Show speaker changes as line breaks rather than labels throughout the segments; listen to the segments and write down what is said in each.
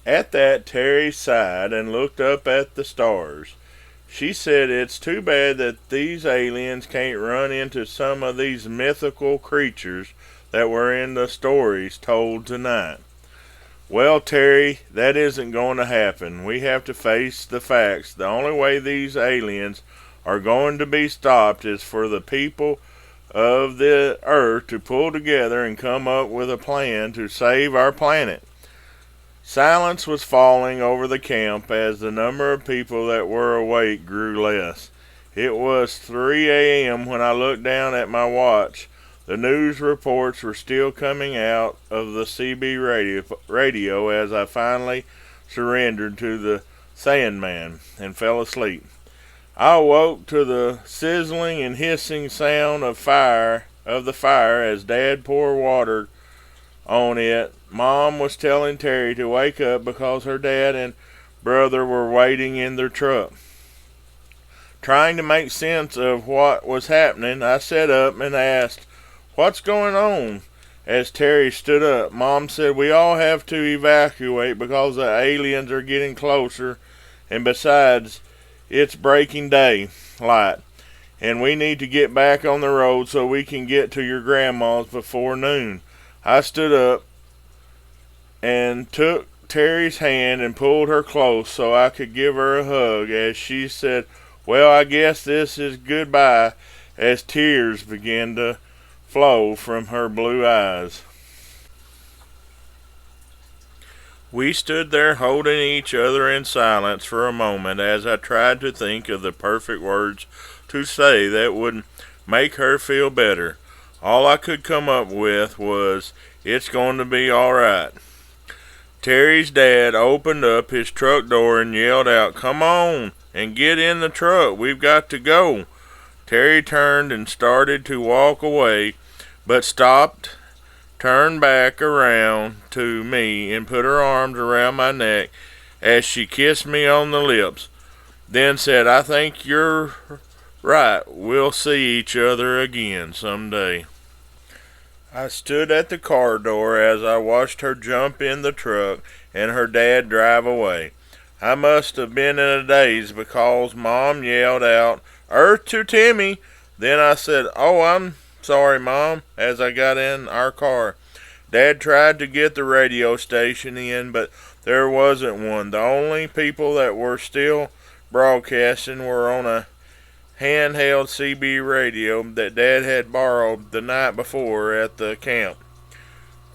At that, Terry sighed and looked up at the stars. She said it's too bad that these aliens can't run into some of these mythical creatures that were in the stories told tonight. Well, Terry, that isn't going to happen. We have to face the facts. The only way these aliens are going to be stopped is for the people of the earth to pull together and come up with a plan to save our planet. Silence was falling over the camp as the number of people that were awake grew less. It was 3 a.m. when I looked down at my watch. The news reports were still coming out of the CB radio as I finally surrendered to the Sandman and fell asleep. I awoke to the sizzling and hissing sound of the fire as Dad poured water on it. Mom was telling Terry to wake up because her dad and brother were waiting in their truck. Trying to make sense of what was happening, I sat up and asked, "What's going on?" As Terry stood up, Mom said, "We all have to evacuate because the aliens are getting closer, and besides, it's breaking day light, and we need to get back on the road so we can get to your grandma's before noon." I stood up and took Terry's hand and pulled her close so I could give her a hug as she said, "Well, I guess this is goodbye," as tears began to flow from her blue eyes. We stood there holding each other in silence for a moment as I tried to think of the perfect words to say that would make her feel better. All I could come up with was, "It's going to be all right." Terry's dad opened up his truck door and yelled out, "Come on and get in the truck. We've got to go." Terry turned and started to walk away, but stopped, turned back around to me, and put her arms around my neck as she kissed me on the lips, then said, "I think you're right. We'll see each other again someday." I stood at the car door as I watched her jump in the truck and her dad drive away. I must have been in a daze because Mom yelled out, "Earth to Timmy!" Then I said, "Oh, I'm sorry, Mom," as I got in our car. Dad tried to get the radio station in, but there wasn't one. The only people that were still broadcasting were on a handheld CB radio that Dad had borrowed the night before at the camp.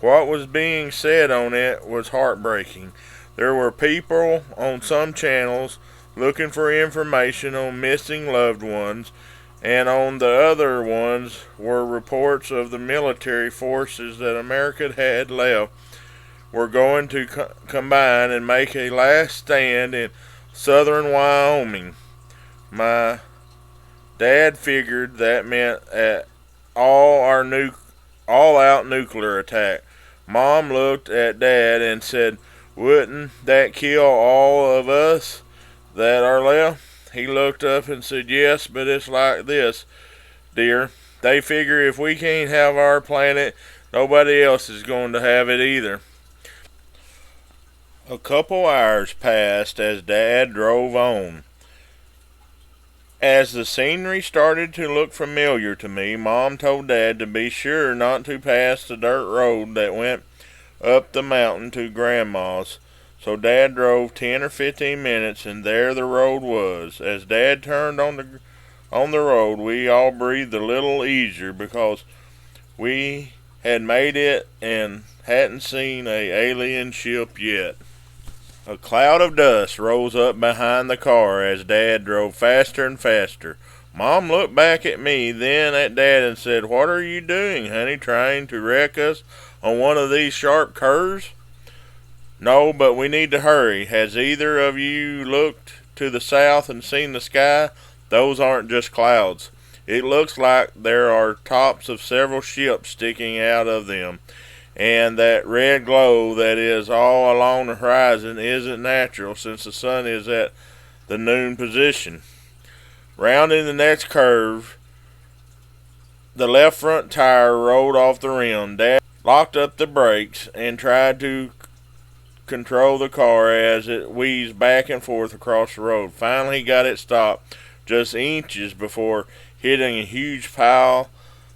What was being said on it was heartbreaking. There were people on some channels looking for information on missing loved ones, and on the other ones were reports of the military forces that America had left were going to combine and make a last stand in southern Wyoming. My Dad figured that meant an all-out nuclear attack. Mom looked at Dad and said, "Wouldn't that kill all of us that are left?" He looked up and said, "Yes, but it's like this, dear. They figure if we can't have our planet, nobody else is going to have it either." A couple hours passed as Dad drove on. As the scenery started to look familiar to me, Mom told Dad to be sure not to pass the dirt road that went up the mountain to Grandma's. So Dad drove 10 or 15 minutes, and there the road was. As Dad turned on the road, we all breathed a little easier because we had made it and hadn't seen a alien ship yet. A cloud of dust rose up behind the car as Dad drove faster and faster. Mom looked back at me, then at Dad, and said, "What are you doing, honey, trying to wreck us on one of these sharp curves?" "No, but we need to hurry. Has either of you looked to the south and seen the sky? Those aren't just clouds. It looks like there are tops of several ships sticking out of them. And that red glow that is all along the horizon isn't natural since the sun is at the noon position." Rounding the next curve, the left front tire rolled off the rim. Dad locked up the brakes and tried to control the car as it wheezed back and forth across the road. Finally, he got it stopped just inches before hitting a huge pile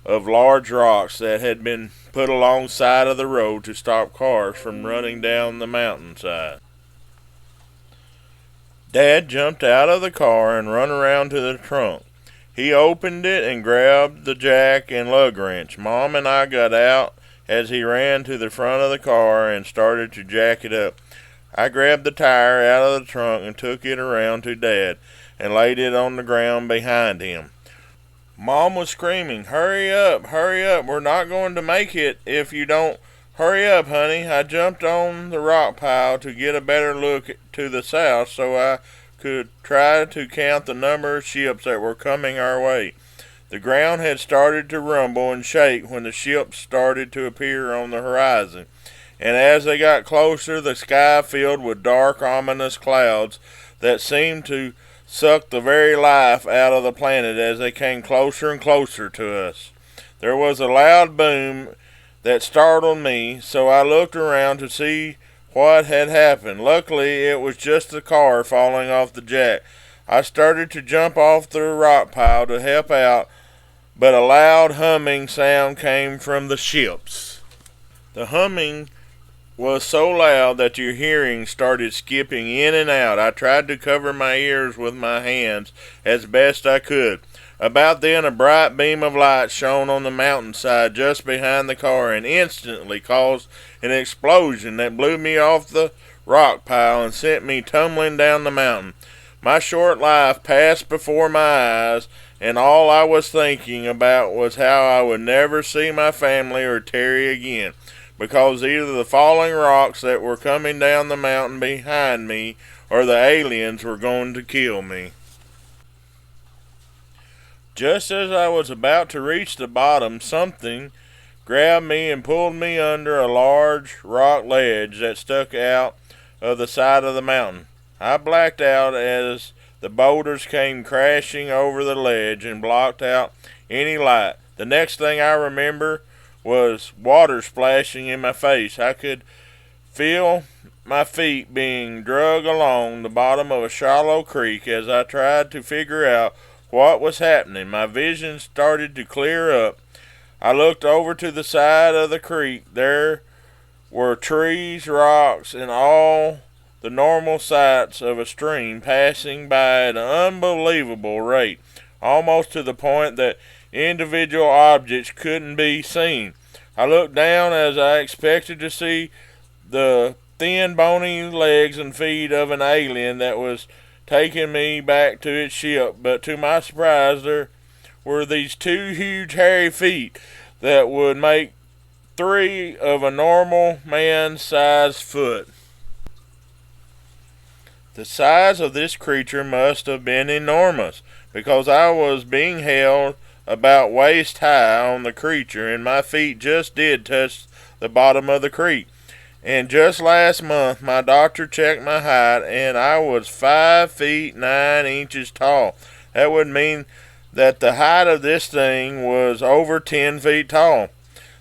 of large rocks that had been put alongside of the road to stop cars from running down the mountainside. Dad jumped out of the car and run around to the trunk. He opened it and grabbed the jack and lug wrench. Mom and I got out as he ran to the front of the car and started to jack it up. I grabbed the tire out of the trunk and took it around to Dad and laid it on the ground behind him. Mom was screaming, hurry up, we're not going to make it if you don't hurry up, honey." I jumped on the rock pile to get a better look to the south so I could try to count the number of ships that were coming our way. The ground had started to rumble and shake when the ships started to appear on the horizon, and as they got closer, the sky filled with dark, ominous clouds that seemed to suck the very life out of the planet as they came closer and closer to us. There was a loud boom that startled me, so I looked around to see what had happened. Luckily, it was just the car falling off the jack. I started to jump off the rock pile to help out, but a loud humming sound came from the ships. The humming was so loud that your hearing started skipping in and out. I tried to cover my ears with my hands as best I could. About then, a bright beam of light shone on the mountainside just behind the car and instantly caused an explosion that blew me off the rock pile and sent me tumbling down the mountain. My short life passed before my eyes, and all I was thinking about was how I would never see my family or Terry again, because either the falling rocks that were coming down the mountain behind me or the aliens were going to kill me. Just as I was about to reach the bottom, something grabbed me and pulled me under a large rock ledge that stuck out of the side of the mountain. I blacked out as the boulders came crashing over the ledge and blocked out any light. The next thing I remember was water splashing in my face. I could feel my feet being dragged along the bottom of a shallow creek as I tried to figure out what was happening. My vision started to clear up. I looked over to the side of the creek. There were trees, rocks, and all the normal sights of a stream passing by at an unbelievable rate, almost to the point that individual objects couldn't be seen. I looked down as I expected to see the thin, bony legs and feet of an alien that was taking me back to its ship, but to my surprise, there were these two huge hairy feet that would make 3 of a normal man-sized foot. The size of this creature must have been enormous, because I was being held about waist high on the creature, and my feet just did touch the bottom of the creek. And just last month, my doctor checked my height, and I was 5 feet 9 inches tall. That would mean that the height of this thing was over 10 feet tall.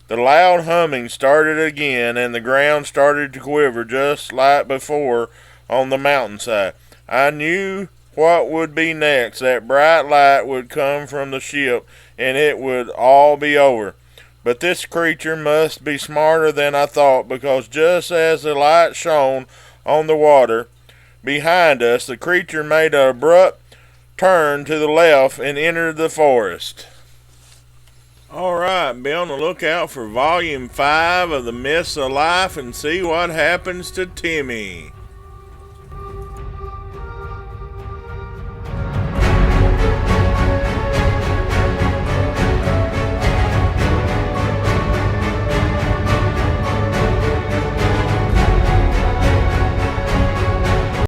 The loud humming started again, and the ground started to quiver just like before on the mountainside. I knew what would be next. That bright light would come from the ship, and it would all be over. But this creature must be smarter than I thought, because just as the light shone on the water behind us, the creature made an abrupt turn to the left and entered the forest. Alright, be on the lookout for Volume 5 of The Myths of Life and see what happens to Timmy.